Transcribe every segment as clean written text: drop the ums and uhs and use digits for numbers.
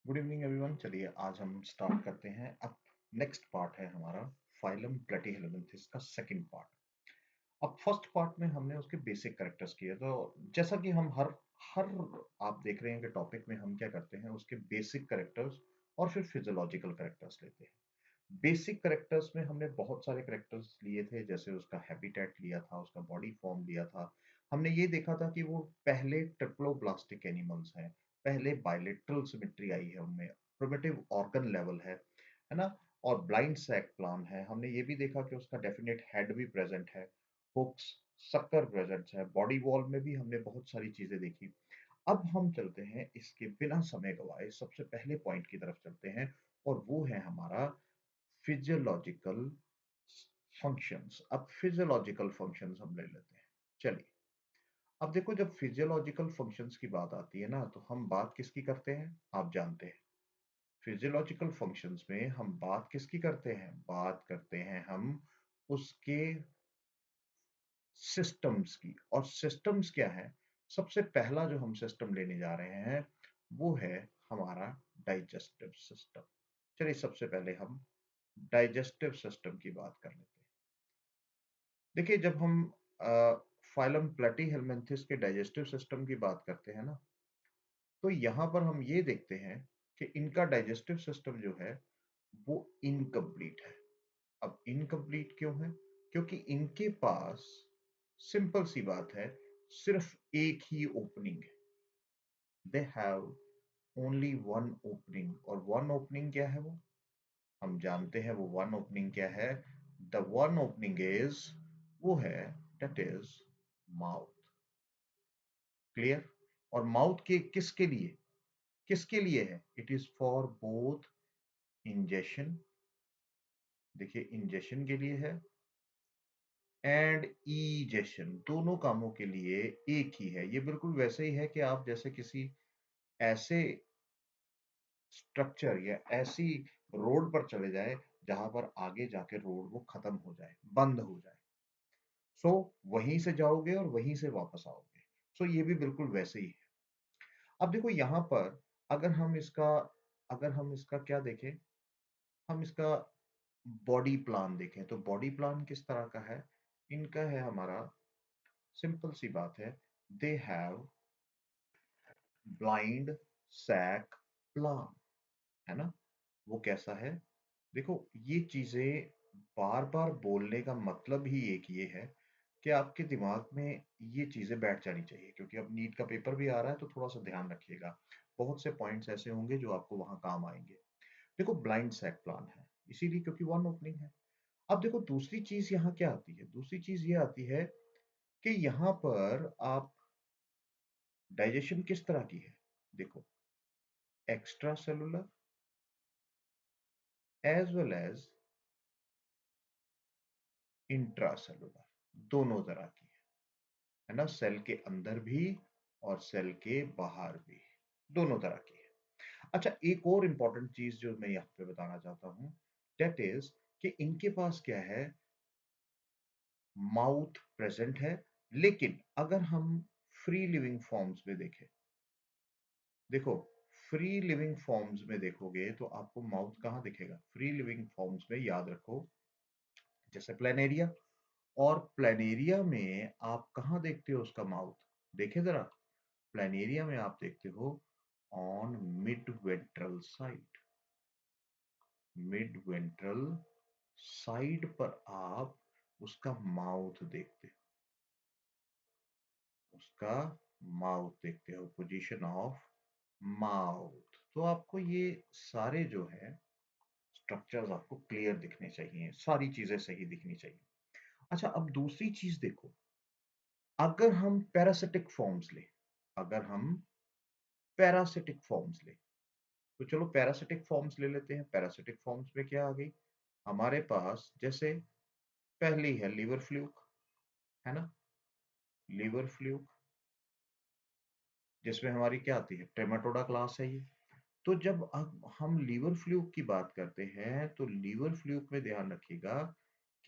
Good evening everyone. चलिए आज हम स्टार्ट करते हैं। अब नेक्स्ट पार्ट है हमारा फाइलम प्लेटीहेलमिन्थेस का सेकंड पार्ट। अब फर्स्ट पार्ट में हमने उसके बेसिक कैरेक्टर्स किए, तो जैसा कि हम हर हर आप देख रहे हैं कि टॉपिक में हम क्या करते हैं, उसके बेसिक कैरेक्टर्स और फिर फिजियोलॉजिकल कैरेक्टर्स लेते हैं। बेसिक कैरेक्टर्स में हमने बहुत सारे कैरेक्टर्स लिए थे, जैसे उसका हैबिटेट लिया था, उसका बॉडी फॉर्म लिया था। हमने ये देखा था कि वो पहले ट्रिप्लोब्लास्टिक एनिमल्स हैं, पहले बायलेटरल सिमेट्री आई है उनमें, प्रिमिटिव ऑर्गन लेवल है ना, और ब्लाइंड सैक प्लान है। हमने ये भी देखा कि उसका डेफिनेट हेड भी प्रेजेंट है, हुक्स, शक्कर प्रेजेंट है, बॉडी वॉल में भी हमने बहुत सारी चीजें देखी। अब हम चलते हैं, इसके बिना समय गवाए सबसे पहले पॉइंट की तरफ चलते हैं, और वो है हमारा फिजियोलॉजिकल फंक्शंस। अब फिजियोलॉजिकल फंक्शंस हम ले लेते हैं। चलिए, अब देखो, जब फिजियोलॉजिकल फंक्शंस की बात आती है ना, तो हम बात किसकी करते हैं, आप जानते हैं। फिजियोलॉजिकल फंक्शंस में हम बात किसकी करते हैं, बात करते हैं हम उसके सिस्टम्स की। और सिस्टम्स क्या है, सबसे पहला जो हम सिस्टम लेने जा रहे हैं वो है हमारा डाइजेस्टिव सिस्टम। चलिए, सबसे पहले हम डाइजेस्टिव सिस्टम की बात कर लेते हैं। देखिए, जब हम फाइलम प्लेटीहेलमिन्थेस के डाइजेस्टिव सिस्टम की बात करते हैं ना, तो यहाँ पर हम ये देखते हैं कि इनका डाइजेस्टिव सिस्टम जो है वो इनकम्प्लीट है। अब इनकम्प्लीट क्यों है, क्योंकि इनके पास सिंपल सी बात है, सिर्फ एक ही ओपनिंग है। They have only one opening, और वन ओपनिंग क्या है, वो हम जानते हैं। वो वन ओपनिंग क्या है, द वन ओपनिंग इज, वो है, दैट इज माउथ। क्लियर। और माउथ के किसके लिए है, it is for both ingestion, देखिए इंजेशन के लिए है, एंड ईजेशन, दोनों कामों के लिए एक ही है। ये बिल्कुल वैसे ही है कि आप जैसे किसी ऐसे स्ट्रक्चर या ऐसी रोड पर चले जाए जहां पर आगे जाके रोड वो खत्म हो जाए, बंद हो जाए। सो वहीं से जाओगे और वहीं से वापस आओगे। सो ये भी बिल्कुल वैसे ही है। अब देखो यहाँ पर, अगर हम इसका अगर हम इसका क्या देखें, हम इसका बॉडी प्लान देखें, तो बॉडी प्लान किस तरह का है, इनका है हमारा, सिंपल सी बात है, they have blind sack plan, है ना। वो कैसा है, देखो, ये चीजें बार बार बोलने का मतलब ही एक ये है कि आपके दिमाग में ये चीजें बैठ जानी चाहिए, क्योंकि अब नीट का पेपर भी आ रहा है, तो थोड़ा सा ध्यान रखिएगा। बहुत से पॉइंट्स ऐसे होंगे जो आपको वहां काम आएंगे। देखो, ब्लाइंड सैक प्लान है, इसीलिए क्योंकि वन ओपनिंग है। अब देखो, दूसरी चीज यहाँ क्या आती है, दूसरी चीज ये आती है कि यहाँ पर आप डाइजेशन किस तरह की है, देखो, extracellular as well as intracellular, दोनों तरह की है ना, सेल के अंदर भी और सेल के बाहर भी, दोनों तरह की है। अच्छा, एक और इंपॉर्टेंट चीज जो मैं यहाँ पे बताना चाहता हूँ, दैट इज कि इनके पास क्या है, माउथ प्रेजेंट है। लेकिन अगर हम फ्री लिविंग फॉर्म्स में देखें, देखो, फ्री लिविंग फॉर्म्स में देखोगे तो आपको माउथ कहाँ दिखेगा, फ्री लिविंग फॉर्म्स में याद रखो, जैसे प्लेनेरिया, और प्लेनेरिया में आप कहाँ देखते हो उसका माउथ, देखे जरा, प्लेनेरिया में आप देखते हो on mid ventral side, mid ventral side पर आप उसका माउथ देखते हो, उसका माउथ देखते हो, पोजीशन ऑफ माउथ। तो आपको ये सारे जो है स्ट्रक्चर्स आपको क्लियर दिखने चाहिए, सारी चीजें सही दिखनी चाहिए। अच्छा, अब दूसरी चीज देखो, अगर हम पैरासिटिक फॉर्म्स ले, अगर हम पैरासिटिक फॉर्म्स ले, तो चलो पैरासिटिक फॉर्म्स ले लेते हैं। पैरासिटिक फॉर्म्स में क्या आ गई हमारे पास, जैसे पहली है लीवर फ्लूक, है ना, लीवर फ्लूक, जिसमें हमारी क्या आती है, ट्रेमाटोडा क्लास है ये। तो जब अब हम लीवर फ्लूक की बात करते हैं, तो लीवर फ्लूक में ध्यान रखिएगा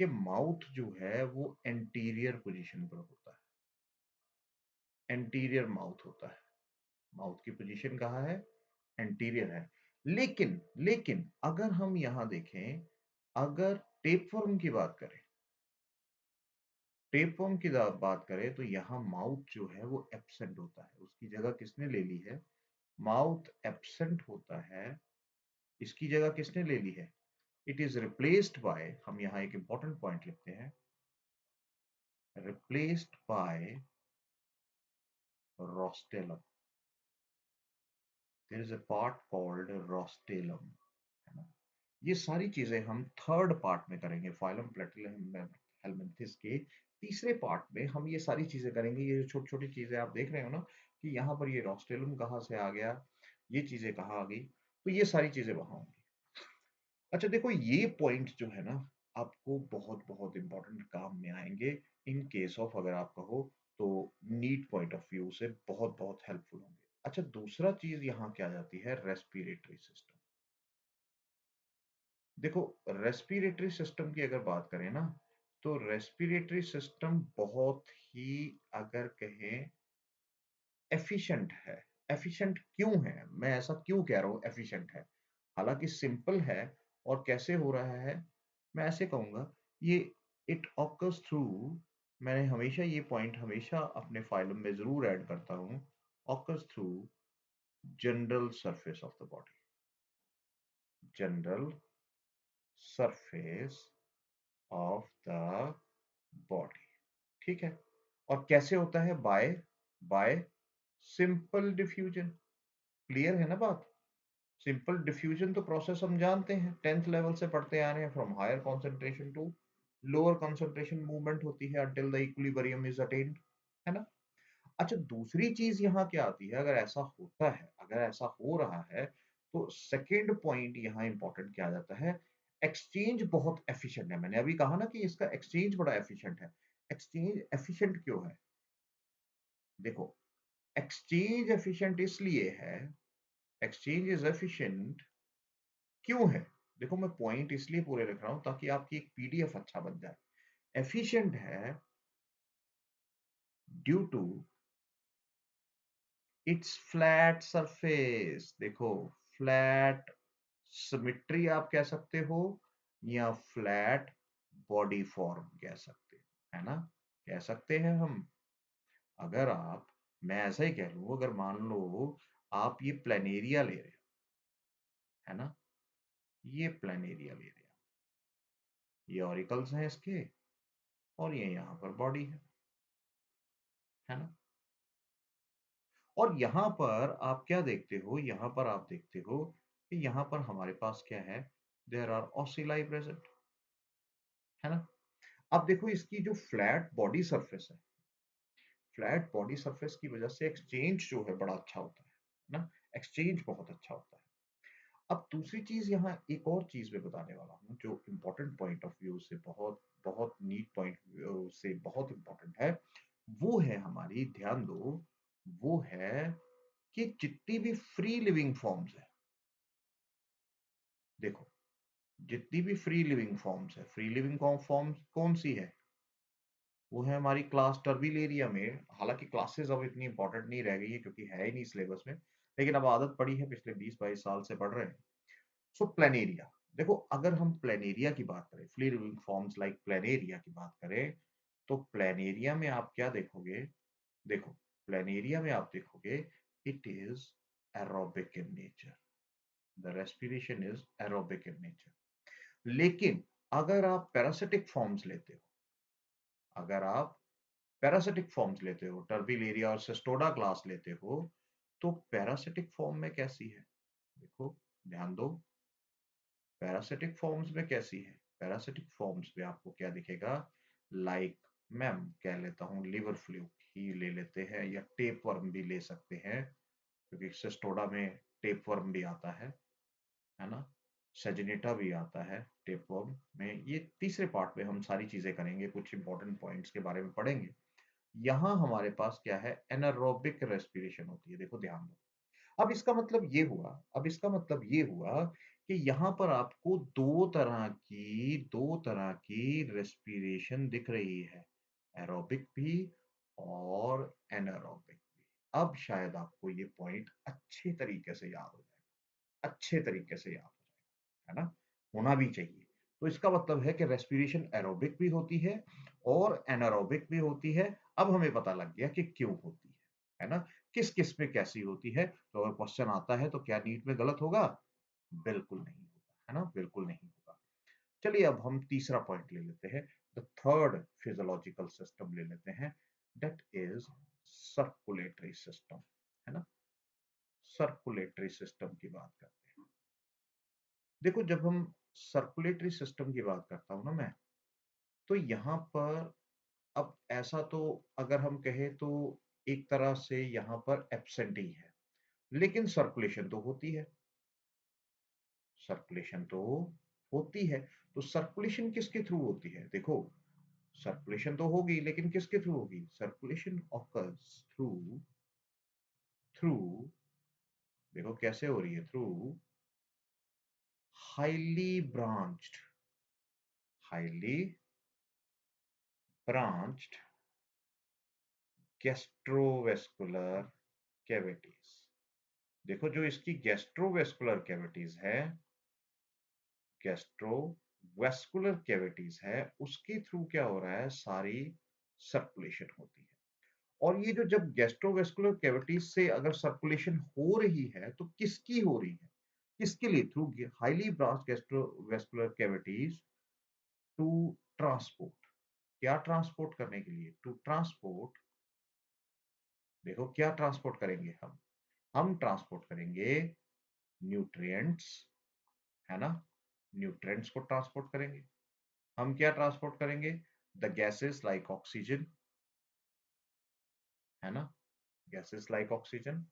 कि माउथ जो है वो एंटीरियर पोजीशन पर होता है, एंटीरियर माउथ होता है। माउथ की पोजीशन कहाँ है, एंटीरियर है। लेकिन लेकिन अगर हम यहां देखें, अगर टेपवर्म की बात करें, टेपवर्म की बात करें तो यहाँ माउथ जो है वो एब्सेंट होता है। उसकी जगह किसने ले ली है? माउथ एब्सेंट होता है, इसकी जगह किसने ले ली है? इट इज रिप्लेस्ड बाय, हम यहाँ एक इंपॉर्टेंट पॉइंट लिखते हैं, replaced by rostellum. There is a part called rostellum, है ना? ये सारी चीजें हम थर्ड पार्ट में करेंगे, फाइलम प्लेटिहेल्मिन्थेस के तीसरे पार्ट में हम ये सारी चीजें करेंगे। ये जो छोटी छोटी चीजें आप देख रहे हो ना, कि यहाँ पर ये रोस्टेलम कहाँ से आ गया, ये चीजें कहाँ आ गई, तो ये सारी चीजें वहां होंगी। अच्छा देखो, ये पॉइंट जो है ना, आपको बहुत बहुत इंपॉर्टेंट काम में आएंगे इन केस ऑफ, अगर आप कहो तो नीट पॉइंट ऑफ व्यू से बहुत बहुत हेल्पफुल होंगे। अच्छा, दूसरा चीज यहाँ क्या आ जाती है? Respiratory system. देखो, रेस्पिरेटरी सिस्टम की अगर बात करें ना, तो रेस्पिरेटरी सिस्टम बहुत ही, अगर कहें, एफिशिएंट है। एफिशिएंट क्यों है, मैं ऐसा क्यों कह रहा हूँ एफिशिएंट है? हालांकि सिंपल है। और कैसे हो रहा है, मैं ऐसे कहूंगा, ये इट ऑकर्स थ्रू, मैंने हमेशा ये पॉइंट हमेशा अपने फाइलम में जरूर ऐड करता हूँ, occurs through general surface of the body, general surface of the body, ठीक है? और कैसे होता है? By by simple diffusion. Clear है ना बात? सिंपल डिफ्यूजन तो प्रोसेस हम जानते हैं, 10th लेवल से पढ़ते आ रहे हैं, from higher concentration to lower concentration movement होती है until the equilibrium is attained, है ना? अच्छा, दूसरी चीज यहाँ क्या आती है? अगर ऐसा होता है, अगर ऐसा हो रहा है, तो सेकेंड पॉइंट यहाँ इंपॉर्टेंट क्या आ जाता है? एक्सचेंज बहुत एफिशिएंट है। मैंने अभी कहा ना कि इसका एक्सचेंज बड़ा एफिशिएंट है। एक्सचेंज एफिशिएंट क्यों है? देखो, एक्सचेंज एफिशिएंट इसलिए है, एक्सचेंज इज एफिशिएंट क्यों है? देखो, मैं पॉइंट इसलिए पूरे लिख रहा हूं ताकि आपकी एक पीडीएफ अच्छा बन जाए। एफिशिएंट है due to its flat surface. देखो, फ्लैट सिमेट्री आप कह सकते हो, या फ्लैट बॉडी फॉर्म कह सकते हो, है ना? कह सकते हैं हम। अगर आप, मैं ऐसा ही कह लूं, अगर मान लो आप ये प्लेनेरिया ले रहे हो, है ना? ये प्लेनेरिया ले रहे हो, ये ऑरिकल्स हैं इसके, और ये यहाँ पर बॉडी है ना? और यहाँ पर आप क्या देखते हो? यहाँ पर आप देखते हो कि यहाँ पर हमारे पास क्या है? देयर आर ओसिलाई प्रेजेंट, है ना? अब देखो, इसकी जो फ्लैट बॉडी सरफेस है, फ्लैट बॉडी सरफेस की वजह से एक्सचेंज जो है बड़ा अच्छा होता है ना? एक्सचेंज बहुत अच्छा होता है। अब दूसरी चीज, यहाँ एक और चीज मैं बताने वाला हूँ जो इम्पोर्टेंट पॉइंट ऑफ व्यू से बहुत बहुत नीट पॉइंट से बहुत इम्पोर्टेंट है। वो है हमारी, ध्यान दो, वो है कि जितनी भी फ्री लिविंग फॉर्म्स है, देखो, जितनी भी फ्री लिविंग फॉर्म्स है, फ्री लिविंग फॉर्म्स कौन सी है? वो है हमारी क्लास टर्बिलेरिया में। हालांकि क्लासेस अब इतनी इंपॉर्टेंट नहीं रह गई है क्योंकि है ही नहीं सिलेबस में, लेकिन अब आदत पड़ी है, पिछले 20-22 साल से पढ़ रहे हैं। सो प्लेनेरिया, देखो, अगर हम प्लेनेरिया की बात करें, free living forms like planaria की बात करें, तो प्लेनेरिया में आप क्या देखोगे? देखो, प्लेनेरिया में आप देखोगे, it is aerobic in nature, the respiration is aerobic in nature. लेकिन अगर आप पैरासिटिक फॉर्म्स लेते हो, अगर आप पैरासिटिक फॉर्म्स लेते हो, टर्बिलेरिया और सिस्टोडा क्लास लेते हो, तो पैरासिटिक फॉर्म में कैसी है? देखो, ध्यान दो, पैरासिटिक फॉर्म्स में कैसी है? पैरासिटिक फॉर्म्स में आपको क्या दिखेगा? लाइक, मैम कह लेता हूँ, लिवर फ्लूक ही ले लेते हैं, या टेप वर्म भी ले सकते हैं, क्योंकि सिस्टोडा में टेप वर्म भी आता है ना? सेजिनेटा भी आता है टेप वर्म में। ये तीसरे पार्ट में हम सारी चीजें करेंगे, कुछ इंपॉर्टेंट पॉइंट्स के बारे में पढ़ेंगे। यहाँ हमारे पास क्या है? एनारोबिक रेस्पिरेशन होती है। देखो, ध्यान दो, अब इसका मतलब ये हुआ, अब इसका मतलब ये हुआ कि यहाँ पर आपको दो तरह की रेस्पिरेशन दिख रही है, एरोबिक भी और एनारोबिक भी। अब शायद आपको ये पॉइंट अच्छे तरीके से याद हो जाए। अच्छे तरीके से याद हो जाएगा, है ना? होना भी चाहिए। तो इसका मतलब है कि रेस्पिरेशन एरोबिक भी होती है और एनारोबिक भी होती है। अब हमें पता लग गया कि क्यों होती है ना? किस-किस में कैसी होती है, तो अगर क्वेश्चन आता है तो क्या नीट में गलत होगा? बिल्कुल नहीं होगा, है ना? बिल्कुल नहीं होगा। चलिए अब हम तीसरा पॉइंट ले लेते हैं, द थर्ड फिजियोलॉजिकल सिस्टम ले लेते हैं, दैट इज सर्कुलेटरी सिस्टम, है ना? सर्कुलेटरी सिस्टम की बात करते हैं। देखो जब हम सर्कुलेटरी सिस्टम की बात करता हूं ना मैं, तो यहाँ पर अब ऐसा तो अगर हम कहें तो एक तरह से यहाँ पर एब्सेंट ही है, लेकिन सर्कुलेशन तो होती है, सर्कुलेशन तो होती है। तो सर्कुलेशन किसके थ्रू होती है? देखो सर्कुलेशन तो होगी लेकिन किसके थ्रू होगी? सर्कुलेशन ऑकर्स थ्रू थ्रू देखो कैसे हो रही है, through highly branched highly branched gastrovascular cavities. देखो जो इसकी गैस्ट्रोवेस्कुलर कैविटीज है, गैस्ट्रोवेस्कुलर कैविटीज है, उसके थ्रू क्या हो रहा है, सारी सर्कुलेशन होती है। और ये जो जब गैस्ट्रोवेस्कुलर कैविटीज से अगर सर्कुलेशन हो रही है तो किसकी हो रही है, किसके लिए? Through highly branch gastrovascular cavities to transport, क्या ट्रांसपोर्ट करने के लिए? टू ट्रांसपोर्ट, देखो क्या ट्रांसपोर्ट करेंगे हम ट्रांसपोर्ट करेंगे न्यूट्रिएंट्स, है ना? न्यूट्रिएंट्स को ट्रांसपोर्ट करेंगे। हम क्या ट्रांसपोर्ट करेंगे? द गैसेस लाइक ऑक्सीजन, है ना? Gases like oxygen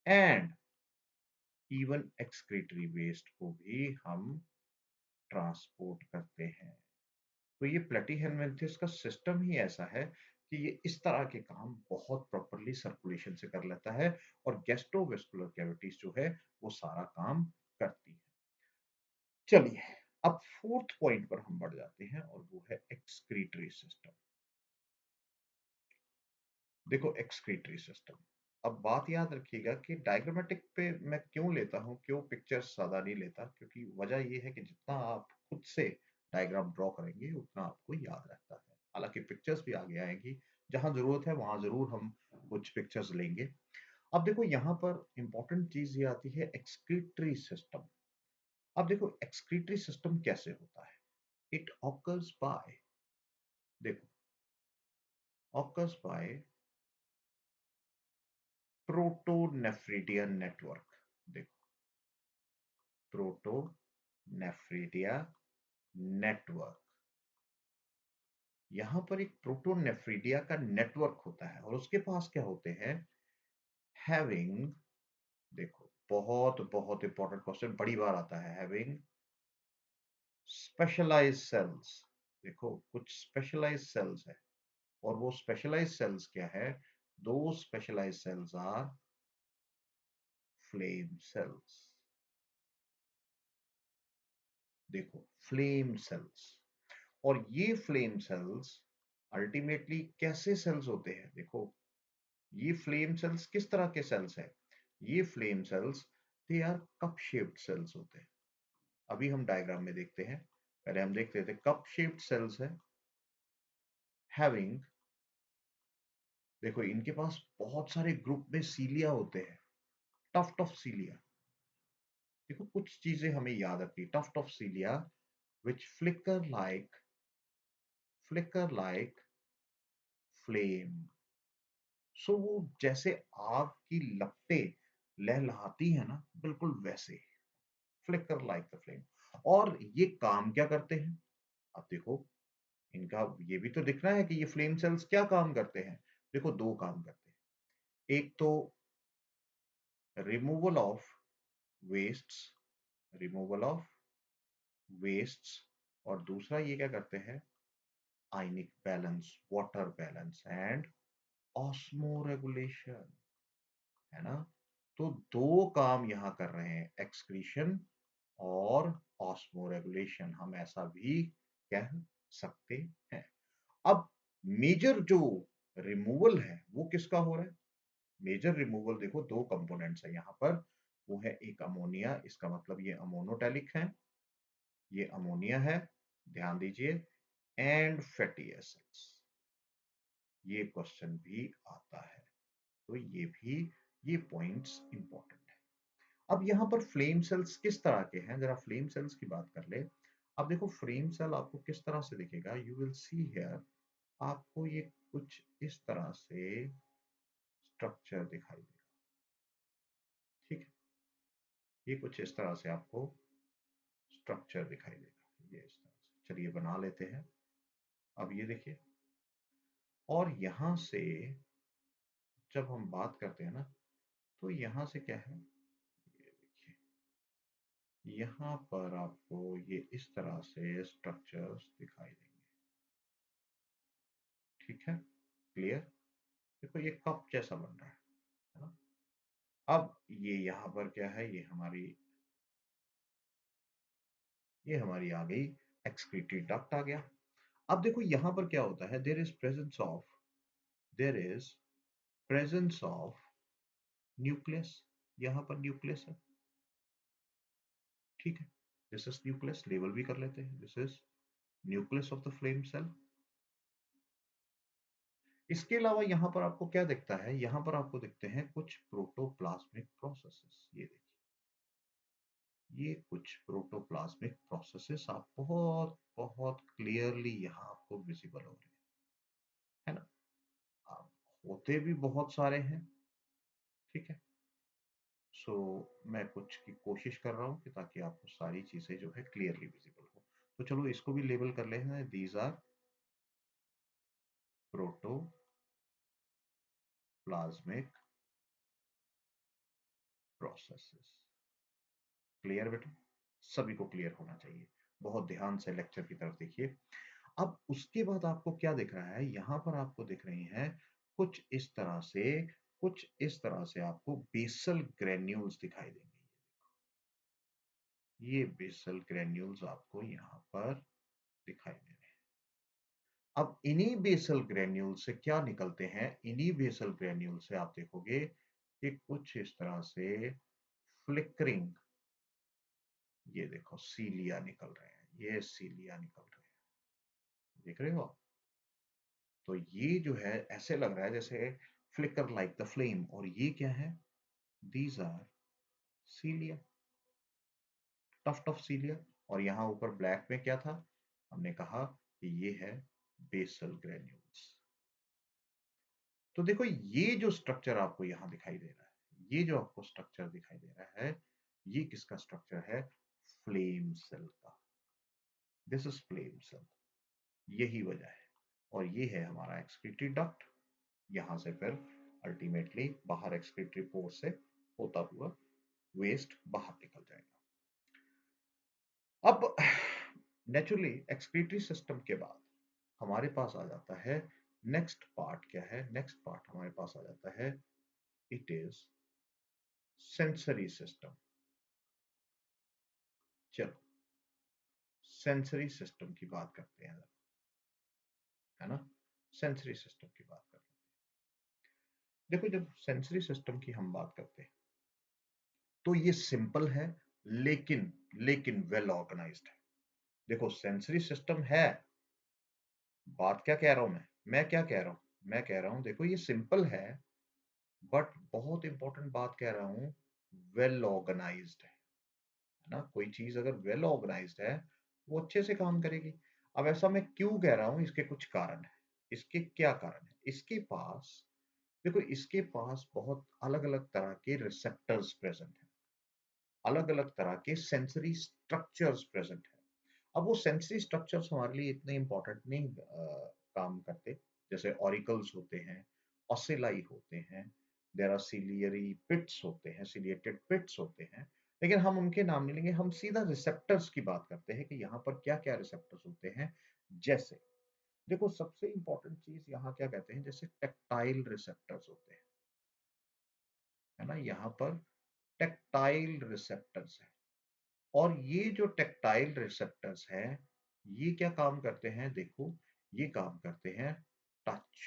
and even excretory waste को भी हम ट्रांसपोर्ट करते हैं। तो ये प्लेटीहेलमिन्थेस का सिस्टम ही ऐसा है कि ये इस तरह के काम बहुत प्रॉपरली सर्कुलेशन से कर लेता है और गैस्ट्रोवेस्कुलर कैविटीज जो है वो सारा काम करती है। चलिए अब फोर्थ पॉइंट पर हम बढ़ जाते हैं और वो है एक्सक्रीटरी सिस्टम। देखो एक्सक्रीटरी सिस्टम, अब बात याद रखिएगा कि डायग्रामेटिक पे मैं क्यों लेता हूँ, क्यों पिक्चर्स ज्यादा नहीं लेता, क्योंकि वजह ये है कि जितना आप खुद से डायग्राम ड्रॉ करेंगे उतना आपको याद रहता है। हालांकि पिक्चर्स भी आगे आएंगी, जहां जरूरत है वहां जरूर हम कुछ पिक्चर्स लेंगे। अब देखो यहाँ पर इंपॉर्टेंट चीज ये आती है एक्सक्रीटरी सिस्टम। अब देखो एक्सक्रीटरी सिस्टम कैसे होता है, इट ऑकर्स बाय, देखो ऑकर्स बाय प्रोटोनेफ्रिडियन नेटवर्क। देखो प्रोटोनेफ्रिडिया नेटवर्क, यहां पर एक प्रोटोनेफ्रिडिया का नेटवर्क होता है और उसके पास क्या होते हैं, हैविंग, देखो बहुत बहुत इंपॉर्टेंट क्वेश्चन बड़ी बार आता है, हैविंग स्पेशलाइज्ड सेल्स। देखो कुछ स्पेशलाइज्ड सेल्स है और वो स्पेशलाइज्ड सेल्स क्या है, दो specialized cells are flame cells. देखो फ्लेम सेल्स, और ये फ्लेम सेल्स अल्टीमेटली कैसे सेल्स होते हैं? देखो ये फ्लेम सेल्स किस तरह के सेल्स हैं? ये flame cells they are cup shaped cells होते हैं। अभी हम डायग्राम में देखते हैं, पहले हम देखते थे कप शेप्ड सेल्स है, हैविंग, देखो इनके पास बहुत सारे ग्रुप में सीलिया होते हैं, टफ्ट ऑफ सीलिया। देखो कुछ चीजें हमें याद रखनी, tuft of cilia which flicker like flame। So वो जैसे आग की लपटें लहलहाती है ना, बिल्कुल वैसे फ्लिकर लाइक द फ्लेम। और ये काम क्या करते हैं? अब देखो इनका ये भी तो दिखना है कि ये फ्लेम सेल्स क्या काम करते हैं। देखो दो काम करते हैं, एक तो removal of wastes, removal of wastes, और दूसरा ये क्या करते हैं, ionic balance, water balance and osmo regulation, है ना? तो दो काम यहां कर रहे हैं, एक्सक्रीशन और ऑस्मो रेगुलेशन, हम ऐसा भी कह सकते हैं। अब मेजर जो रिमूवल है वो किसका हो रहा है? मेजर रिमूवल देखो दो कंपोनेंट्स है यहाँ पर, वो है एक अमोनिया, इसका मतलब ये अमोनोटैलिक है, ये अमोनिया है, ध्यान दीजिए, एंड फैटी एसिड्स। ये क्वेश्चन भी आता है, तो ये पॉइंट्स इंपॉर्टेंट है। अब यहाँ पर फ्लेम सेल्स किस तरह के हैं, जरा फ्लेम सेल्स की बात कर ले। अब देखो फ्लेम सेल आपको किस तरह से दिखेगा, यू विल सी हियर, आपको ये कुछ इस तरह से स्ट्रक्चर दिखाई देगा, ठीक है, ये कुछ इस तरह से आपको स्ट्रक्चर दिखाई देगा, ये इस तरह से। चलिए बना लेते हैं। अब ये देखिए, और यहां से जब हम बात करते हैं ना, तो यहां से क्या है, ये देखिए, यहाँ पर आपको ये इस तरह से स्ट्रक्चर्स दिखाई देंगे, ठीक है, क्लियर। देखो ये कप जैसा बन रहा है ना। अब ये यहाँ पर क्या है, ये हमारी आ गई एक्सक्रीटरी डक्ट आ गया। अब देखो यहाँ पर क्या होता है, there is presence of nucleus, यहाँ पर न्यूक्लियस है, ठीक है, दिस इज न्यूक्लियस, लेबल भी कर लेते हैं, this is nucleus of the flame cell. इसके अलावा यहाँ पर आपको क्या दिखता है, यहाँ पर आपको दिखते हैं कुछ प्रोटोप्लाज्मिक प्रोसेसेस, ये देखिए, ये कुछ प्रोटोप्लाज्मिक प्रोसेसेस आप बहुत बहुत क्लियरली यहाँ आपको विजिबल हो रहे हैं, है ना। आप होते भी बहुत सारे हैं, ठीक है। सो मैं कुछ की कोशिश कर रहा हूँ कि ताकि आपको सारी चीजें जो है क्लियरली विजिबल हो। तो चलो इसको भी लेबल कर लेते हैं, these are protoplasmic processes. Clear बेटा, सभी को क्लियर होना चाहिए, बहुत ध्यान से लेक्चर की तरफ देखिए। अब उसके बाद आपको क्या दिख रहा है, यहाँ पर आपको दिख रही हैं कुछ इस तरह से, कुछ इस तरह से आपको बेसल ग्रेन्यूल्स दिखाई देंगे। ये बेसल ग्रेन्यूल्स आपको यहाँ पर दिखाई दे रहे हैं। अब इन्हीं बेसल ग्रेन्यूल से क्या निकलते हैं, इन्हीं बेसल ग्रेन्यूल से आप देखोगे कि कुछ इस तरह से फ्लिकरिंग, ये देखो सीलिया निकल रहे हैं, ये सीलिया निकल रहे हैं, देख रहे हो आप। तो ये जो है ऐसे लग रहा है जैसे फ्लिकर लाइक द फ्लेम, और ये क्या है, these are cilia, tuft of cilia. और यहाँ ऊपर ब्लैक में क्या था, हमने कहा कि ये है बेसल ग्रेन्यूल्स। तो देखो ये जो स्ट्रक्चर आपको यहाँ दिखाई दे रहा है, ये जो आपको स्ट्रक्चर दिखाई दे रहा है, ये किसका स्ट्रक्चर है, फ्लेम सेल का। दिस इज फ्लेम सेल, यही वजह है। और ये है हमारा एक्सक्रीटरी डक्ट, यहाँ से फिर अल्टीमेटली बाहर एक्सक्रीटरी पोर से होता हुआ वेस्ट बाहर निकल जाएगा। अब नेचुरली एक्सक्रीटरी सिस्टम के बाद हमारे पास आ जाता है नेक्स्ट पार्ट, क्या है नेक्स्ट पार्ट, हमारे पास आ जाता है, इट इज सेंसरी सिस्टम। चलो सेंसरी सिस्टम की बात करते हैं, है ना, सेंसरी सिस्टम की बात करते हैं। देखो जब सेंसरी सिस्टम की हम बात करते हैं तो ये सिंपल है, लेकिन लेकिन वेल ऑर्गेनाइज्ड है। देखो सेंसरी सिस्टम है, बात क्या कह रहा हूं मैं क्या कह रहा हूं, मैं कह रहा हूं देखो ये सिंपल है, बट बहुत इंपॉर्टेंट बात कह रहा हूं, वेल ऑर्गेनाइज्ड है ना। कोई चीज अगर वेल ऑर्गेनाइज्ड है वो अच्छे से काम करेगी। अब ऐसा मैं क्यों कह रहा हूं, इसके कुछ कारण है। इसके क्या कारण है, इसके पास देखो, इसके पास बहुत अलग अलग तरह के रिसेप्टर्स प्रेजेंट हैं, अलग अलग तरह के सेंसरी स्ट्रक्चर्स प्रेजेंट हैं। अब वो सेंसरी स्ट्रक्चर्स हमारे लिए इतने इंपॉर्टेंट नहीं काम करते, जैसे ऑरिकल्स होते हैं, ऑसिलाई होते हैं, देयर आर सिलियरी पिट्स होते हैं, सिलिएटेड पिट्स होते हैं, लेकिन हम उनके नाम नहीं लेंगे, हम सीधा रिसेप्टर्स की बात करते हैं कि यहाँ पर क्या क्या रिसेप्टर्स होते हैं। जैसे देखो सबसे इंपॉर्टेंट चीज यहाँ क्या कहते हैं, जैसे टेक्टाइल रिसेप्टर्स होते हैं, है ना, यहाँ पर टेक्टाइल रिसेप्टर्स है। और ये जो टेक्टाइल रिसेप्टर्स हैं, ये क्या काम करते हैं, देखो ये काम करते हैं touch,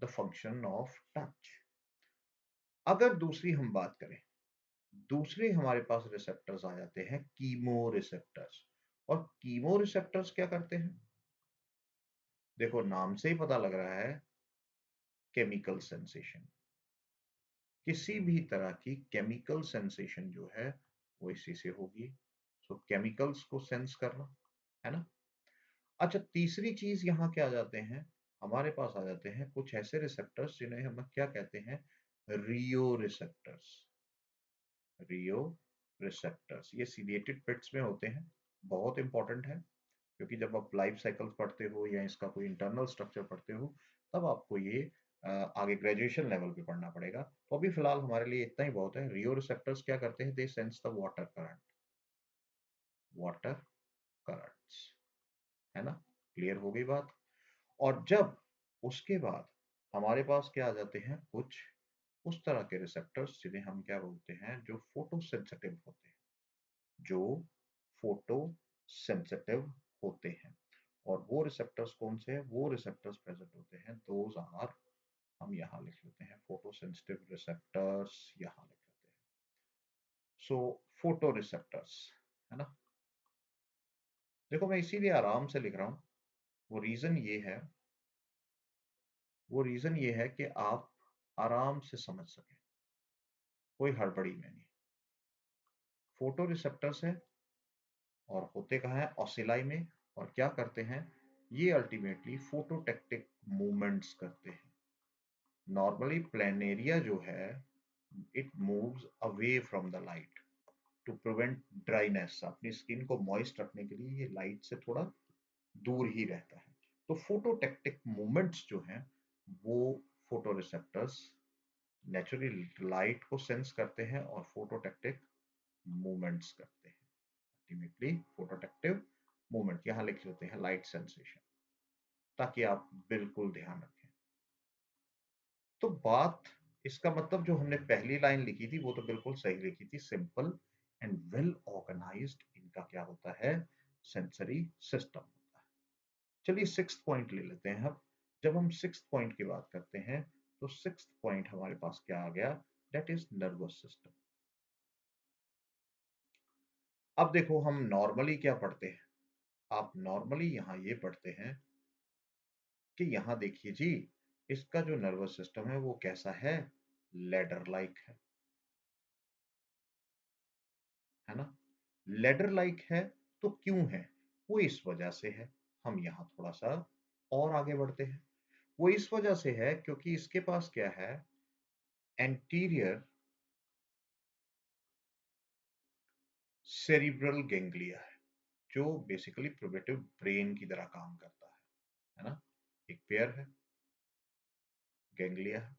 the function of touch. अगर दूसरी हम बात करें, दूसरे हमारे पास रिसेप्टर्स आ जाते हैं कीमो रिसेप्टर्स। और कीमो रिसेप्टर्स क्या करते हैं? देखो नाम से ही पता लग रहा है, केमिकल सेंसेशन। किसी भी तरह की केमिकल सेंसेशन जो है वो इसी से होगी। सो केमिकल्स को सेंस करना, है ना। अच्छा, तीसरी चीज यहाँ क्या आ जाते हैं, हमारे पास आ जाते हैं कुछ ऐसे रिसेप्टर्स जिन्हें हम क्या कहते हैं, रियो रिसेप्टर्स। रियो रिसेप्टर्स ये सीलिएटेड पेट्स में होते हैं, बहुत इंपॉर्टेंट है, क्योंकि जब आप लाइफ साइकिल पढ़ते हो या इसका कोई इंटरनल स्ट्रक्चर पढ़ते हो तब आपको ये आगे ग्रेजुएशन लेवल पे पढ़ना पड़ेगा। तो अभी फिलहाल हमारे लिए इतना ही बहुत है। रियो रिसेप्टर्स क्या करते हैं, they sense the water current, water currents, है ना। क्लियर हो गई बात। और जब उसके बाद हमारे पास क्या आ जाते हैं, कुछ उस तरह के रिसेप्टर्स जिन्हें हम क्या बोलते हैं, जो फोटो सेंसिटिव होते हैं, जो फोटो सेंसिटिव होते हैं। और वो रिसेप्टर्स कौन से हैं, वो रिसेप्टर्स प्रेजेंट होते हैं, दोज आर, हम यहाँ लिख लेते हैं फोटो सेंसिटिव रिसेप्टर्स, यहाँ लिख लेते हैं। सो फोटो रिसेप्टर्स, है ना। देखो मैं इसीलिए आराम से लिख रहा हूँ, वो रीजन ये है, वो रीजन ये है कि आप आराम से समझ सकें, कोई हड़बड़ी में नहीं। फोटो रिसेप्टर्स है और होते कहाँ है, ऑसिलाई में। और क्या करते हैं, ये अल्टीमेटली फोटोटेक्टिक मूवमेंट्स करते हैं। नॉर्मली प्लेनेरिया जो है, it moves away from the light to prevent dryness. अपनी स्किन को मॉइस्ट रखने के लिए ये लाइट से थोड़ा दूर ही रहता है। तो फोटोटेक्टिक मूवमेंट्स जो हैं वो फोटो रिसेप्टर्स नेचुरली लाइट को सेंस करते हैं और फोटोटेक्टिक मूवमेंट्स करते हैं। अल्टीमेटली फोटोटेक्टिव मूवमेंट यहाँ लिख लेते हैं लाइट सेंसेशन, ताकि आप बिल्कुल ध्यान रखें। तो बात, इसका मतलब जो हमने पहली लाइन लिखी थी वो तो बिल्कुल सही लिखी थी, सिंपल एंड वेल ऑर्गेनाइज्ड इनका क्या होता है, सेंसरी सिस्टम होता है। चलिए सिक्स्थ पॉइंट ले लेते हैं अब। जब हम सिक्स्थ पॉइंट की बात करते हैं तो सिक्स्थ पॉइंट हमारे पास क्या आ गया, दैट इज नर्वस सिस्टम। अब देखो हम नॉर्मली क्या पढ़ते हैं, आप नॉर्मली यहाँ ये पढ़ते हैं कि यहाँ देखिए जी, इसका जो नर्वस सिस्टम है वो कैसा है, लेडर लाइक है ना। लेडर लाइक है, तो क्यों है, वो इस वजह से है, हम यहाँ थोड़ा सा और आगे बढ़ते हैं। वो इस वजह से है क्योंकि इसके पास क्या है, एंटीरियर सेरिब्रल गैंग्लिया है, जो बेसिकली प्रिमिटिव ब्रेन की तरह काम करता है ना। एक पेयर है, गैंग्लिया है।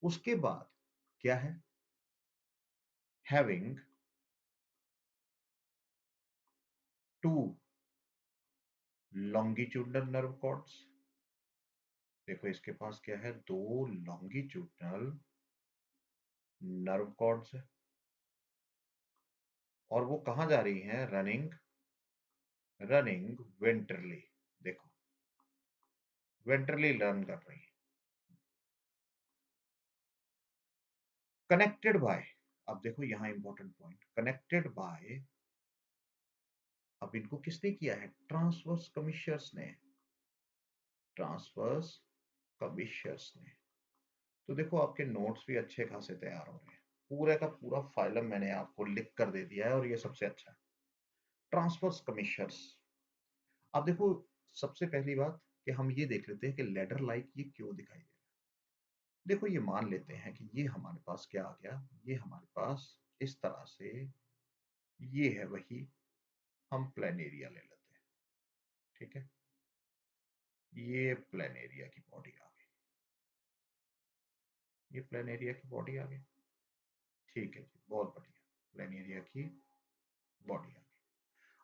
उसके बाद क्या है, having two longitudinal nerve cords. देखो इसके पास क्या है, दो लॉन्गिट्यूडनल नर्व कॉर्ड्स है, और वो कहां जा रही हैं, रनिंग, रनिंग वेंट्रली। देखो वेंट्रली रन कर रही है, कनेक्टेड बाय, अब देखो यहां इंपॉर्टेंट पॉइंट, कनेक्टेड बाय, अब इनको किसने किया है, ट्रांसवर्स कमिशर्स ने, ट्रांसवर्स कमिशर्स ने। तो देखो आपके नोट्स भी अच्छे खासे तैयार हो रहे हैं, पूरे का पूरा फाइलम मैंने आपको लिख कर दे दिया है, और ये सबसे अच्छा है, ट्रांसवर्स कमिशर्स। अब देखो सबसे पहली बात कि हम ये देख लेते हैं कि लेडर लाइक ये क्यों दिखाई दे रहा है। देखो ये मान लेते हैं कि ये हमारे पास क्या आ गया, ये हमारे पास इस तरह से, ये है वही, हम प्लेन एरिया ले लेते हैं, ठीक है। ये प्लेन एरिया की बॉडी आ गई, ये प्लेन एरिया की बॉडी आ गई, ठीक है जी, बहुत बढ़िया, प्लेन एरिया की बॉडी आ गई।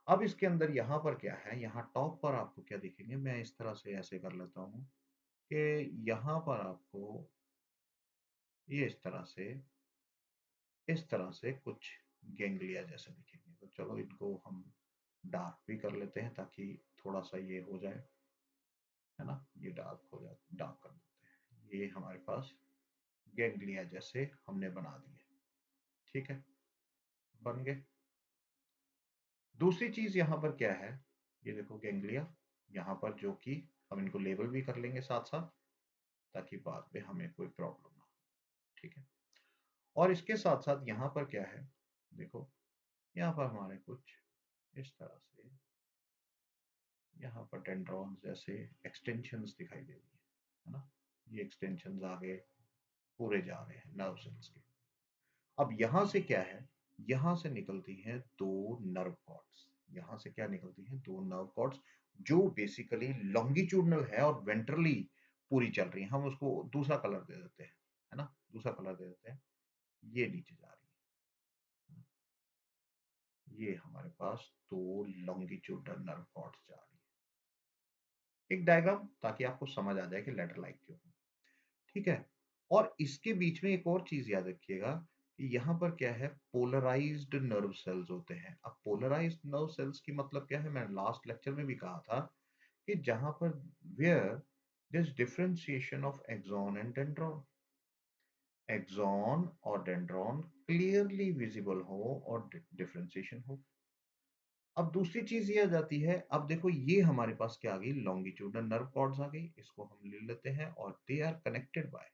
अब इसके अंदर यहाँ पर क्या है, यहाँ टॉप पर आपको क्या दिखेंगे, मैं इस तरह से ऐसे कर लेता हूँ कि यहाँ पर आपको ये इस तरह से कुछ गैंग्लिया जैसे दिखेंगे। तो चलो इनको हम डार्क भी कर लेते हैं ताकि थोड़ा सा ये हो जाए, है ना, ये डार्क हो जाए, डार्क कर देते हैं, ये हमारे पास गैंग्लिया जैसे हमने बना दिए। ठीक है, बन गए। दूसरी चीज यहाँ पर क्या है, ये देखो गैंग्लिया यहाँ पर, जो कि हम इनको लेबल भी कर लेंगे साथ साथ, ताकि बाद में हमें कोई प्रॉब्लम ना हो। ठीक है, और इसके साथ साथ यहाँ पर क्या है, देखो यहाँ पर हमारे कुछ इस तरह से यहाँ पर डेंड्रॉन जैसे एक्सटेंशंस दिखाई दे रही है ना। ये एक्सटेंशंस आगे पूरे जा रहे हैं नर्व सेल्स के। अब यहाँ से क्या है, यहाँ से निकलती हैं दो नर्व कॉर्ड्स। यहाँ से क्या निकलती हैं, दो नर्व कॉर्ड्स, जो बेसिकली लॉन्गिट्यूडनल है और वेंट्रली पूरी चल रही है। हम उसको दूसरा कलर दे देते हैं, है ना, दूसरा कलर दे देते हैं। ये नीचे जा रही है, ये हमारे पास दो लॉन्गिट्यूडनल नर्व कॉर्ड्स जा रही है। एक डायग्राम, ताकि आपको समझ आ जाए कि लेटर लाइक क्यों। ठीक है, और इसके बीच में एक और चीज याद रखिएगा कि यहाँ पर क्या है, पोलराइज्ड नर्व सेल्स होते हैं। अब पोलराइज्ड नर्व सेल्स की मतलब क्या है, मैंने लास्ट लेक्चर में भी कहा था कि जहां पर where this differentiation of axon and dendron, axon और डेंड्रॉन क्लियरली विजिबल हो और डिफरेंशिएशन हो। अब दूसरी चीज ये आ जाती है, अब देखो ये हमारे पास क्या आ गई, लॉन्गिट्यूडनल नर्व कॉर्ड्स आ गई। इसको हम ले लेते हैं और दे आर कनेक्टेड बाय,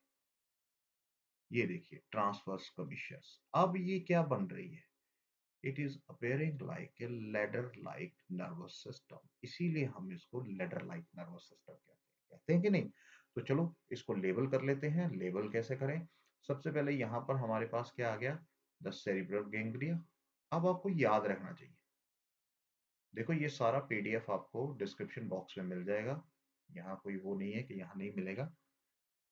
ये देखिए, ट्रांसवर्स कर्वेचर्स। अब ये क्या बन रही है, it is appearing like a ladder like nervous system. इसीलिए हम इसको लैडर लाइक नर्वस सिस्टम कहते हैं कि नहीं। तो चलो इसको लेबल कर लेते हैं। लेबल कैसे करें, सबसे पहले यहाँ पर हमारे पास क्या आ गया, द सेरिब्रल गैंग्लिया। अब आपको याद रखना चाहिए, देखो ये सारा पीडीएफ आपको डिस्क्रिप्शन बॉक्स में मिल जाएगा। यहाँ कोई वो नहीं है कि यहाँ नहीं मिलेगा,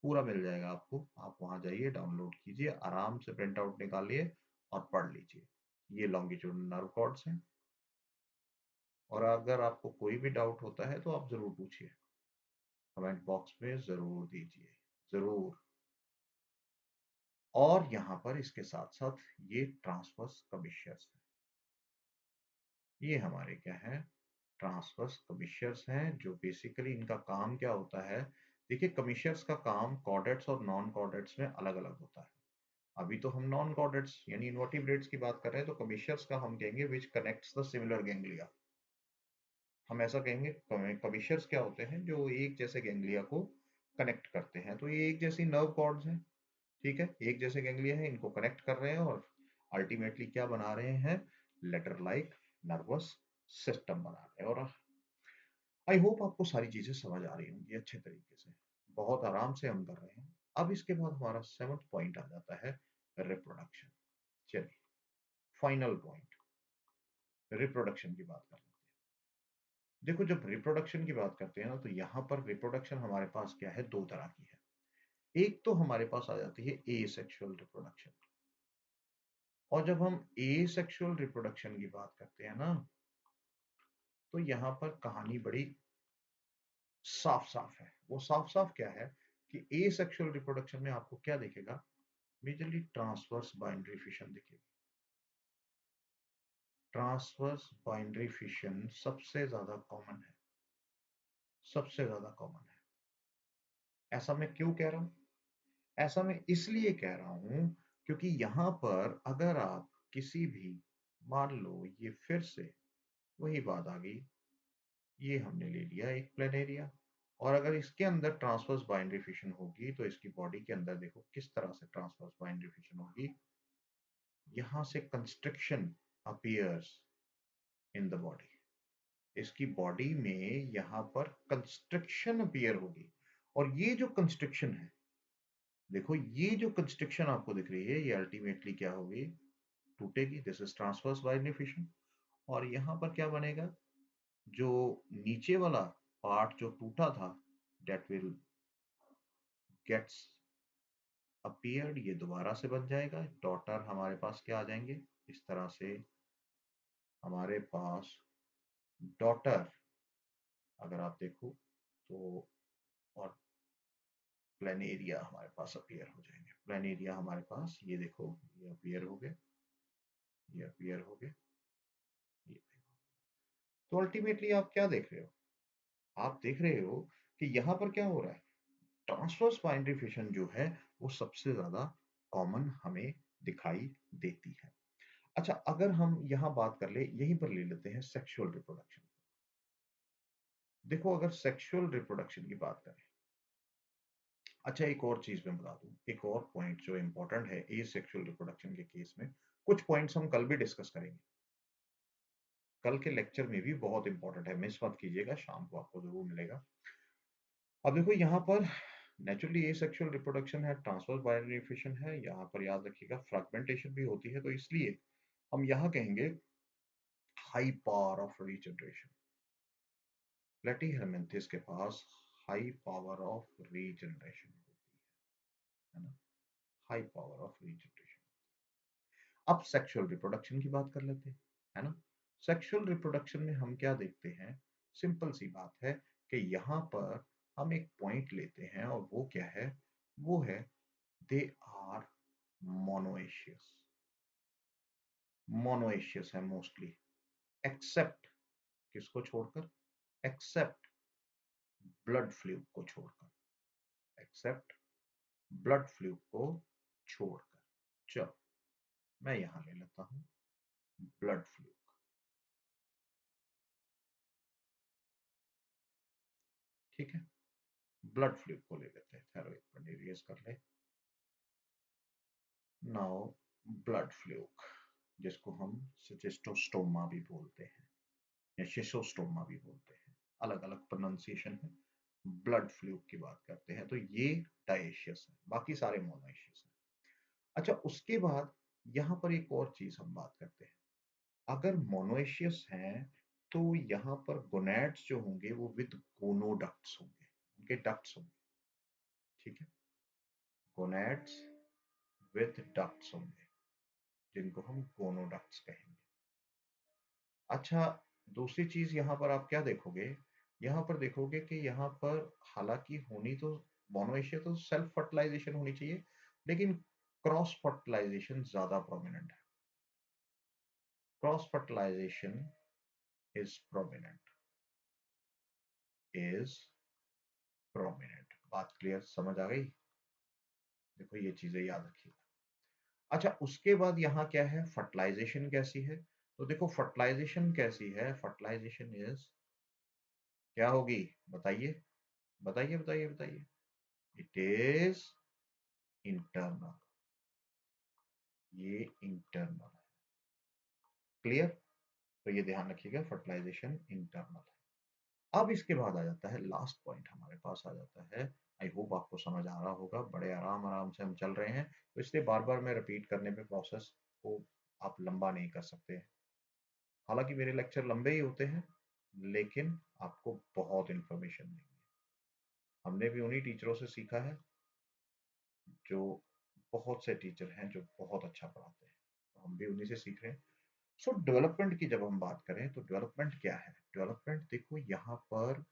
पूरा मिल जाएगा आपको। आप वहां जाइए, डाउनलोड कीजिए, आराम से प्रिंट आउट निकालिए और पढ़ लीजिए। ये लॉन्गिट्यूडनल नर्व कॉर्ड्स हैं। और अगर आपको कोई भी डाउट होता है तो आप जरूर पूछिए, कमेंट बॉक्स में जरूर दीजिए, जरूर। और यहाँ पर इसके साथ साथ ये ट्रांसवर्स कर्वेचर्स हैं। ये हमारे क्या है, ट्रांसवर्स कर्वेचर्स हैं, जो बेसिकली इनका काम क्या होता है। देखिए, कर्वेचर्स का काम कॉर्डेट्स और नॉन कॉर्डेट्स में अलग अलग होता है। अभी तो हम नॉन कॉर्डेट्स यानी इन्वर्टिब्रेट्स की बात कर रहे हैं, तो कर्वेचर्स का हम कहेंगे which connects the similar ganglia. हम ऐसा कहेंगे, कर्वेचर्स क्या होते हैं, जो एक जैसे गैंग्लिया को कनेक्ट करते हैं। तो ये एक जैसी नर्व कॉर्ड्स हैं। ठीक है, एक जैसे गैंग्लिया है, इनको कनेक्ट कर रहे हैं और अल्टीमेटली क्या बना रहे हैं, लेटर लाइक नर्वस सिस्टम बना रहे हैं। और आई होप आपको सारी चीजें समझ आ रही होंगी अच्छे तरीके से, बहुत आराम से हम कर रहे हैं। अब इसके बाद हमारा 7th पॉइंट आ जाता है, रिप्रोडक्शन। चलिए, फाइनल पॉइंट, रिप्रोडक्शन की बात कर लेते हैं। देखो, जब रिप्रोडक्शन की बात करते हैं ना, तो यहाँ पर रिप्रोडक्शन हमारे पास क्या है, दो तरह की है। एक तो हमारे पास आ जाती है एसेक्सुअल रिप्रोडक्शन। और जब हम एसेक्सुअल रिप्रोडक्शन की बात करते हैं ना, तो यहाँ पर कहानी बड़ी साफ साफ है। वो साफ साफ क्या है कि एसेक्सुअल रिप्रोडक्शन में आपको क्या दिखेगा, मेजरली ट्रांसवर्स बाइंड्री फिशन दिखेगी। ट्रांसवर्स बाइंड्री फिशन सबसे ज्यादा कॉमन है, सबसे ज्यादा कॉमन है। ऐसा मैं क्यों कह रहा हूं, ऐसा मैं इसलिए कह रहा हूं क्योंकि यहां पर अगर आप किसी भी, मान लो ये फिर से वही बात आ गई, ये हमने ले लिया एक प्लेनेरिया, और अगर इसके अंदर ट्रांसवर्स बाइंड्री फिशन होगी, तो इसकी बॉडी के अंदर देखो किस तरह से ट्रांसवर्स बाइंड्री फिशन होगी। यहां से construction appears in the body, इसकी बॉडी में यहाँ पर कंस्ट्रक्शन अपीयर होगी। और ये जो कंस्ट्रक्शन है, देखो ये जो कंस्ट्रक्शन आपको दिख रही है, ये अल्टीमेटली क्या होगी, टूटेगी। This is transverse binary fission. और यहाँ पर क्या बनेगा, जो नीचे वाला पार्ट जो टूटा था, that will gets appeared, ये दोबारा से बन जाएगा। डॉटर हमारे पास क्या आ जाएंगे, इस तरह से हमारे पास डॉटर, अगर आप देखो तो, और प्लेनेरिया हमारे पास अपीयर हो जाएंगे। प्लेनेरिया हमारे पास, ये देखो, ये अपीयर हो गए, ये अपीयर हो गए, ये देखो। तो अल्टीमेटली आप क्या देख रहे हो, आप देख रहे हो कि यहाँ पर क्या हो रहा है, ट्रांसवर्स बाइंड्री फिशन जो है वो सबसे ज्यादा कॉमन हमें दिखाई देती है। अच्छा, अगर हम यहाँ बात कर ले, यहीं पर ले लेते हैं सेक्सुअल रिप्रोडक्शन। देखो, अगर सेक्सुअल रिप्रोडक्शन की बात करें, अच्छा एक और चीज मैं बता दूं, एक और पॉइंट जो इंपॉर्टेंट है ए सेक्सुअल रिप्रोडक्शन के केस में, कुछ पॉइंट्स हम कल भी डिस्कस करेंगे, कल के लेक्चर में भी बहुत इंपॉर्टेंट है, मिस मत कीजिएगा, शाम को आपको जरूर मिलेगा। अब देखो यहाँ पर नेचुरली ए सेक्सुअल रिप्रोडक्शन है, ट्रांसवर्स बाइनरी फिशन है, यहाँ पर याद रखिएगा फ्रैगमेंटेशन भी होती है, तो इसलिए हम यहाँ कहेंगे high power of regeneration. Platyhelminthes के पास हाई पावर ऑफ रीजनरेशन होती है ना, हाई पावर ऑफ रीजनरेशन। अब सेक्सुअल रिप्रोडक्शन की बात कर लेते हैं, है ना। सेक्सुअल रिप्रोडक्शन में हम क्या देखते हैं, सिंपल सी बात है कि यहाँ पर हम एक पॉइंट लेते हैं और वो क्या है, वो है दे आर मोनोएशियस। मोनोएशियस है मोस्टली, एक्सेप्ट किसको छोड़कर, एक्सेप्ट ब्लड फ्लूइड को छोड़कर, एक्सेप्ट ब्लड फ्लूइड को छोड़कर। चलो मैं यहां ले लेता हूं ब्लड फ्लूइड, ठीक है, ब्लड फ्लूइड को ले लेते हैं, ठहरो एक मिनट इरेज कर ले। नाउ ब्लड फ्लूइड, जिसको हम सिस्टोस्टोमा भी बोलते हैं या शिशोस्टोमा भी बोलते हैं, अलग अलग प्रोनाउंसिएशन है। ब्लड फ्लूइड की बात करते हैं तो ये डायशियस है, बाकी सारे मोनोएशियस हैं। अच्छा, उसके बाद यहाँ पर एक और चीज हम बात करते हैं, अगर मोनोएशियस हैं तो यहाँ पर गोनैड्स जो होंगे वो विद गोनोडक्ट्स होंगे, उनके डक्ट्स होंगे, ठीक है, गोनैड्स विद डक्ट्स होंगे, जिनको हम गोनोडक्ट्स कहेंगे। अच्छा, दूसरी चीज यहाँ पर आप क्या देखोगे, यहाँ पर देखोगे कि यहाँ पर हालांकि होनी तो मोनोएशिया तो सेल्फ फर्टिलाइजेशन होनी चाहिए, लेकिन क्रॉस फर्टिलाइजेशन ज्यादा प्रोमिनेंट है, cross fertilization is prominent, is prominent. बात क्लियर समझ आ गई, देखो ये चीजें याद रखिए। अच्छा, उसके बाद यहाँ क्या है, फर्टिलाइजेशन कैसी है, तो देखो फर्टिलाइजेशन कैसी है, फर्टिलाइजेशन इज क्या होगी, बताइए बताइए बताइए बताइए, इट इज इंटरनल, ये इंटरनल है, क्लियर। तो ये ध्यान रखिएगा, फर्टिलाइजेशन इंटरनल है। अब इसके बाद आ जाता है लास्ट पॉइंट, हमारे पास आ जाता है, आई होप आपको समझ आ रहा होगा, बड़े आराम आराम से हम चल रहे हैं, तो इसलिए बार बार मैं रिपीट करने पे प्रोसेस को आप लंबा नहीं कर सकते। हालांकि मेरे लेक्चर लंबे ही होते हैं, लेकिन आपको बहुत इंफॉर्मेशन देंगे। हमने भी उन्हीं टीचरों से सीखा है, जो बहुत से टीचर हैं जो बहुत अच्छा पढ़ाते हैं, तो हम भी उन्हीं से सीख रहे हैं। सो डेवलपमेंट की जब हम बात करें तो डेवलपमेंट क्या है, डेवलपमेंट देखो यहाँ पर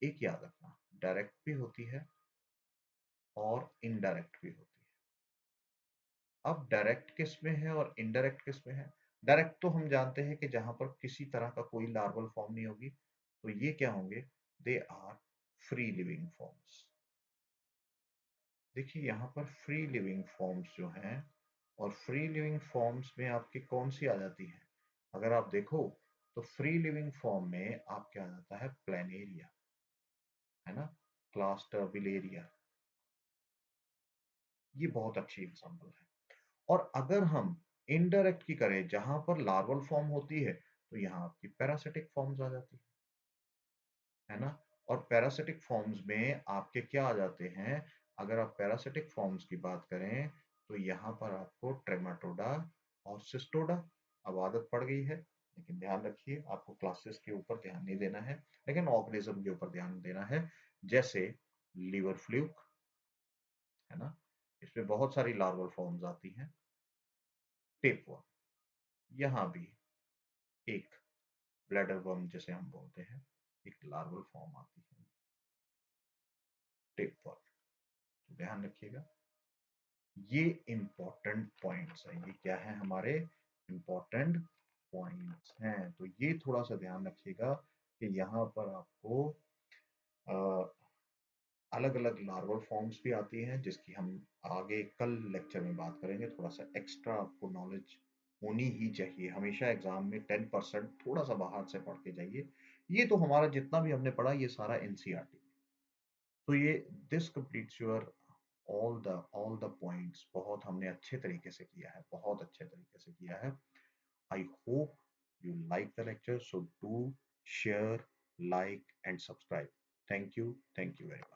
एक याद रखना, डायरेक्ट भी होती है और इनडायरेक्ट भी होती है। अब डायरेक्ट किस में है और इनडायरेक्ट किस में है, डायरेक्ट तो हम जानते हैं कि जहां पर किसी तरह का कोई लार्वल फॉर्म नहीं होगी, तो ये क्या होंगे, they are free living forms. देखिए यहाँ पर फ्री लिविंग फॉर्म्स जो हैं, और फ्री लिविंग फॉर्म्स में आपकी कौन सी आ जाती है, अगर आप देखो तो फ्री लिविंग फॉर्म में आपके आ जाता है प्लेनेरिया, है ना, क्लास्टरबिलेरिया, ये बहुत अच्छी एग्जांपल है। और अगर हम इनडायरेक्ट की करें, जहां पर लार्वल फॉर्म होती है, तो यहाँ आपकी पैरासिटिक फॉर्म्स आ जाती है ना। और पैरासिटिक फॉर्म्स में आपके क्या आ जाते हैं, अगर आप पैरासिटिक फॉर्म्स की बात करें तो यहाँ पर आपको ट्रेमाटोडा और सिस्टोडा, अब आदत पड़ गई है, लेकिन ध्यान रखिए आपको क्लासेस के ऊपर ध्यान नहीं देना है, लेकिन ऑर्गेनिज्म के ऊपर ध्यान देना है। जैसे लीवर फ्लूक, है ना, इसमें बहुत सारी लार्वल फॉर्म्स आती हैं। टेपवर्म, यहाँ भी एक ब्लैडर वर्म जिसे हम बोलते हैं, एक लार्वल फॉर्म आती है, टेपवर्म। तो ध्यान रखिएगा, ये इंपॉर्टेंट पॉइंट्स हैं, ये क्या है हमारे इंपॉर्टेंट पॉइंट्स हैं, तो ये थोड़ा सा ध्यान रखिएगा कि यहाँ पर आपको अलग अलग लार्वल फॉर्म्स भी आती हैं जिसकी हम आगे कल लेक्चर में बात करेंगे। थोड़ा सा एक्स्ट्रा आपको नॉलेज होनी ही चाहिए हमेशा। एग्जाम में 10% थोड़ा सा बाहर से पढ़ के जाइए। ये तो हमारा जितना भी हमने पढ़ा ये सारा एनसीईआरटी। तो ये this completes your all the points. बहुत हमने अच्छे तरीके से किया है, बहुत अच्छे तरीके से किया है। I hope you like the lecture. So do share, like, and subscribe. Thank you. Thank you very much.